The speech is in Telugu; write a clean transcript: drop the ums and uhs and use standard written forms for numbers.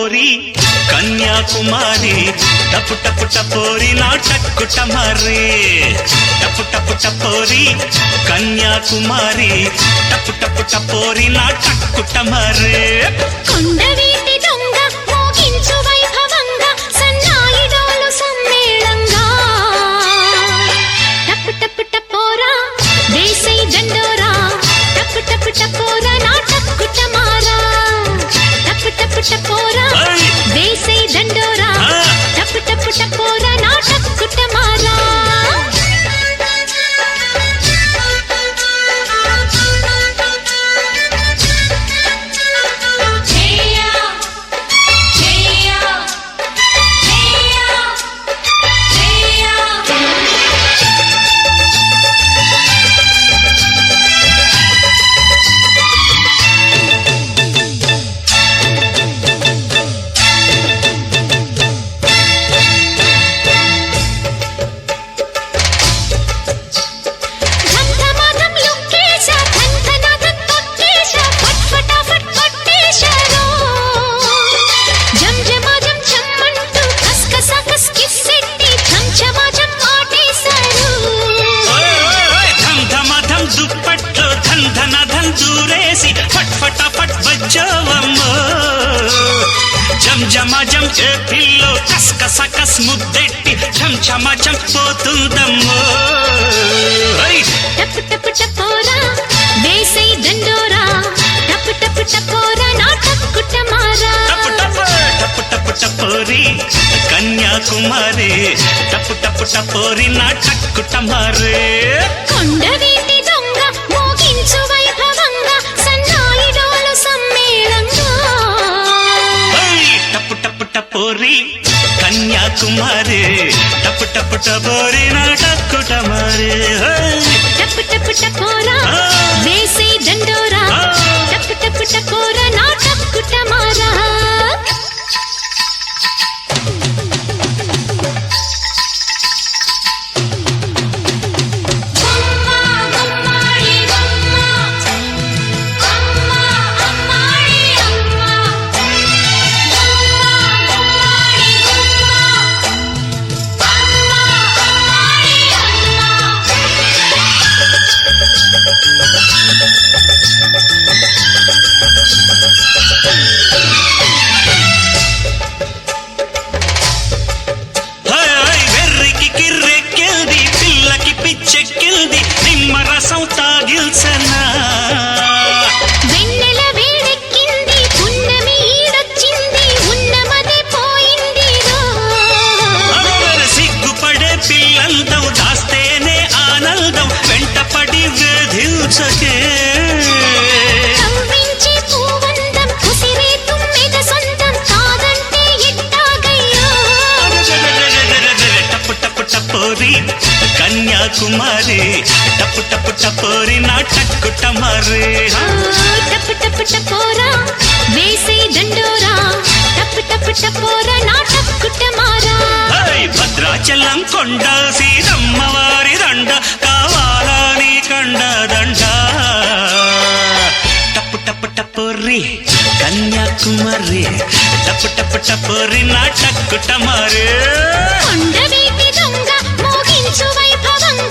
టపోరి కన్యాకుమారి టపు టపు టపోరి నా టక్కుటమారి టపు టపు టపోరి కన్యాకుమారి టపు టపు టపోరి నా టక్కుటమారి కొండవీటి దొంగ మోగించు వైభవంగా సన్నాయి డోలు సమ్మేళంగా టపు టపు టపోరా వేసై దండోరా టపు టపు టపోరా నా టక్కుటమారా టపు టపు టపోరా వేసై దండోరా టపు టపు టపోరా నా టక్కుటమారా జమజం చేతిల్లో కస్కసకస్ ముద్దెట్టి చంచమచం పోతుందమ్మో టపు టపు టపోరా వేసై దండోరా టపు టపు టపోరా నా టక్కుటమారా టపు టపు టపు టపు టపోరి కన్యాకుమారి టపు టపు టపోరి నా టక్కుటమారి కొండవీటి దొంగ మోగించు వైభవంగా సన్నాయి డోలు సమ్మేళంగా టపు టపు టపోరి కన్యాకుమారి టపు టపు టపోరి నా టక్కుటమారి టపు టపు టపోరా వేసై దండోరా టపు టపు టపోరా నా టక్కుటమారా వెర్రికి కిర్రెక్కింది పిల్లకి పిచ్చెక్కింది నిమ్మరసం తాగిల్సనా వెన్నెల వేడెక్కింది పున్నమి ఈడొచ్చింది ఉన్నమదే పోయింది సిగ్గుపడే పిల్లందం దాస్తేనే ఆనందం వెంటపడి వేధించకే కవ్వించి పూవందం కుసిరే తుమ్మెద సొంతం కాదంటే ఎట్టాగయ్యో టపు టపు టపోరి కన్యాకుమారి టపు టపు టపోరి నా టక్కుటమారి టపు టపు టపోరా వేసై దండోరా టపు టపు టపోరా నా టక్కుటమారా భద్రాచలం కొండ సీతమ్మవారి దండ కావాలా నీ కండ దండ టపు టపు టపోరి కన్యాకుమారి టపు టపు టపోరి నా టక్కుటమారి కొండవీటి దొంగ మోగించు వైభవంగా